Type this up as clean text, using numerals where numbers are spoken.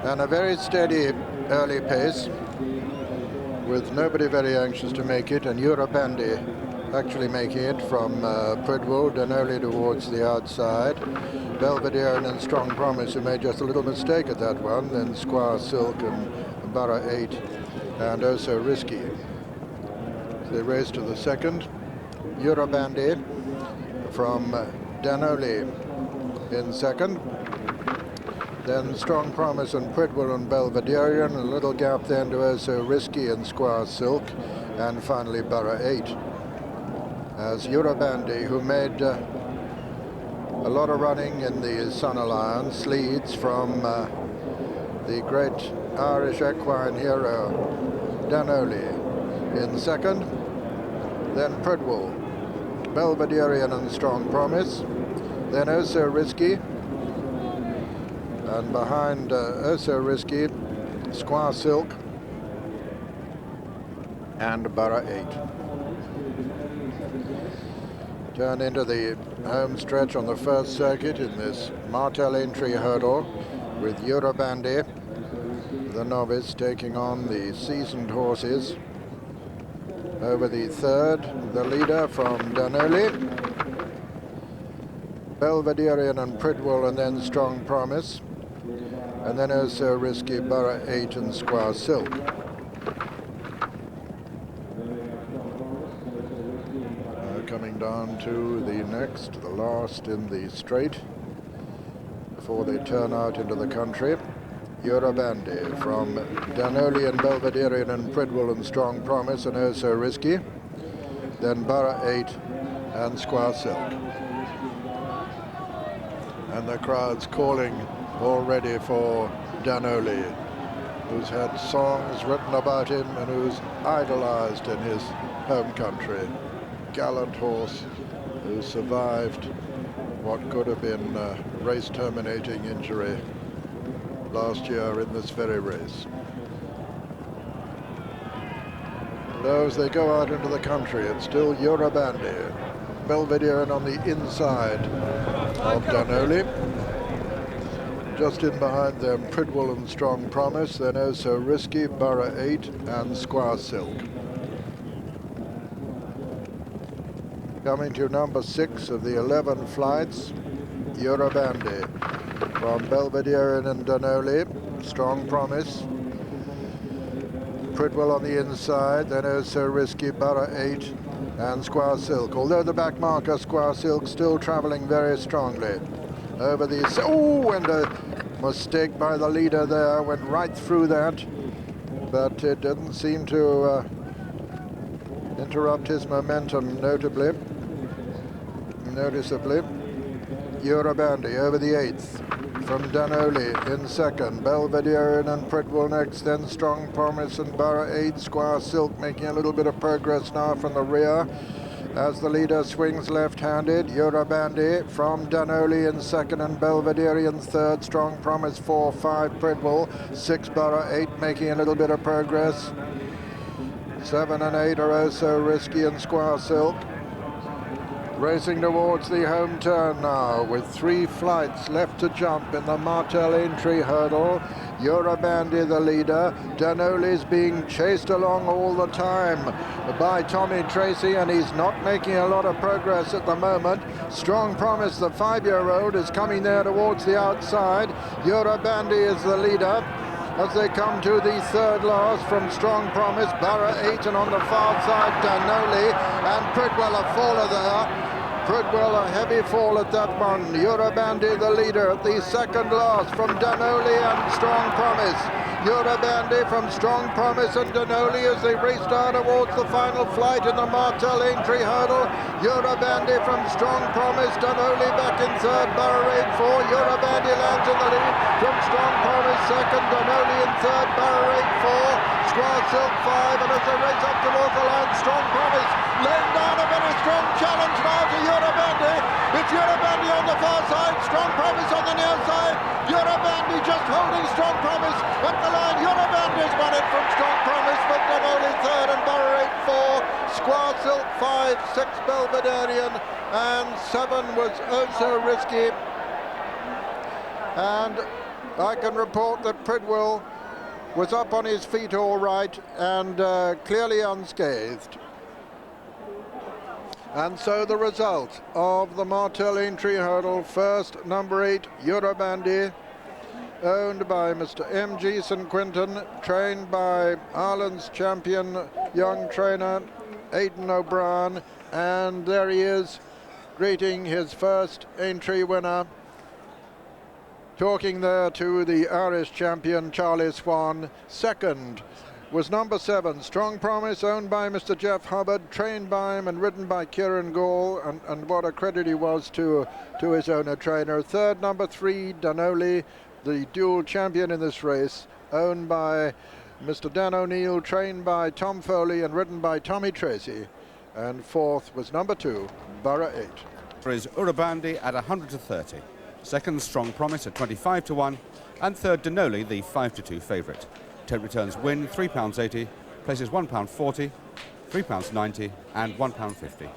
And a very steady early pace, with nobody very anxious to make it, and Urubande actually making it from Pridwell, Danoli towards the outside. Belvedere and Strong Promise, who made just a little mistake at that one, then Squire Silk and Borough 8 and Oh So Risky. They race to the second. Urubande from Danoli in second. Then Strong Promise and Pridwell and Belvederian, a little gap then to Oh So Risky and Squire Silk, and finally Borough 8. As Urubande, who made a lot of running in the Sun Alliance, leads from the great Irish equine hero Danoli in second. Then Pridwell, Belvederian and Strong Promise. Then Oh So Risky. And behind Oh So Risky, Squire Silk and Borough 8. Turn into the home stretch on the first circuit in this Martell Aintree hurdle, with Urubande, the novice, taking on the seasoned horses. Over the third, the leader from Danoli, Belvederian and Pridwell, and then Strong Promise. And then Oh So Risky, Borough 8 and Squire Silk. Coming down to the next, the last in the straight, before they turn out into the country. Urubande from Danoli and Belvederian and Pridwell and Strong Promise and Oh So Risky. Then Borough 8 and Squire Silk. And the crowd's calling already for Danoli, who's had songs written about him and who's idolized in his home country. Gallant horse who survived what could have been a race-terminating injury last year in this very race. Though as they go out into the country, it's still Urubande, Belvedere on the inside of Danoli. Just in behind them, Pridwell and Strong Promise, then Oh So Risky, Borough 8 and Squire Silk. Coming to number 6 of the 11 flights, Urubande from Belvederian and Danoli, Strong Promise. Pridwell on the inside, then Oh So Risky, Borough 8 and Squire Silk. Although the back marker, Squire Silk, still travelling very strongly. Over the... Oh, and a mistake by the leader there, went right through that. But it didn't seem to interrupt his momentum noticeably. Urubande over the 8th from Danoli in second, Belvederian and Pridwell next, then Strong Promise and Borough 8, Squire Silk making a little bit of progress now from the rear as the leader swings left-handed. Urubande from Danoli in second and Belvederian third, Strong Promise 4, 5 Pridwell, 6 Borough 8 making a little bit of progress. 7 and 8 are Oh So Risky and Squire Silk. Racing towards the home turn now, with 3 flights left to jump in the Martell Aintree hurdle. Urubande the leader. Danoli's being chased along all the time by Tommy Tracy, and he's not making a lot of progress at the moment. Strong Promise, the 5-year-old, is coming there towards the outside. Urubande is the leader as they come to the third last from Strong Promise, Borough 8, and on the far side Danoli and Pridwell a faller there. Pridwell a heavy fall at that one. Urubande the leader at the second last from Danoli and Strong Promise. Urubande from Strong Promise and Danoli as they race down towards the final flight in the Martell Aintree hurdle. Urubande from Strong Promise, Danoli back in third, Borough 8 4. Urubande lands in the lead from Strong Promise second, Danoli in third, Borough 8 4. Squire Silk 5, and as they race up towards the line, Strong Promise laying down a very strong challenge now to Urubande. It's Urubande on the far side, Strong Promise on the near side. Urubande just holding Strong Promise at the line. Urubande's won it from Strong Promise, but Danoli third and Borough 8 4. Squire Silk 5, 6 Belvederian, and 7 was Oh So Risky. And I can report that Pridwell was up on his feet all right and clearly unscathed. And so the result of the Martell Aintree hurdle, first number 8 Urubande, owned by Mr. M.G. St. Quintin, trained by Ireland's champion young trainer Aidan O'Brien, and there he is greeting his first Aintree winner, talking there to the Irish champion Charlie Swan. Second was number 7 Strong Promise, owned by Mr. Jeff Hubbard, trained by him and ridden by Kieran Gall, and what a credit he was to his owner trainer. Third, number 3 Danoli, the dual champion in this race, owned by Mr. Dan O'Neill, trained by Tom Foley and ridden by Tommy Tracy. And fourth was number 2 Borough 8. There is Urubande at 100 to 30. Second, Strong Promise at 25 to 1. And third, Danoli, the 5 to 2 favourite. Tote returns win £3.80, places £1.40, £3.90 and £1.50.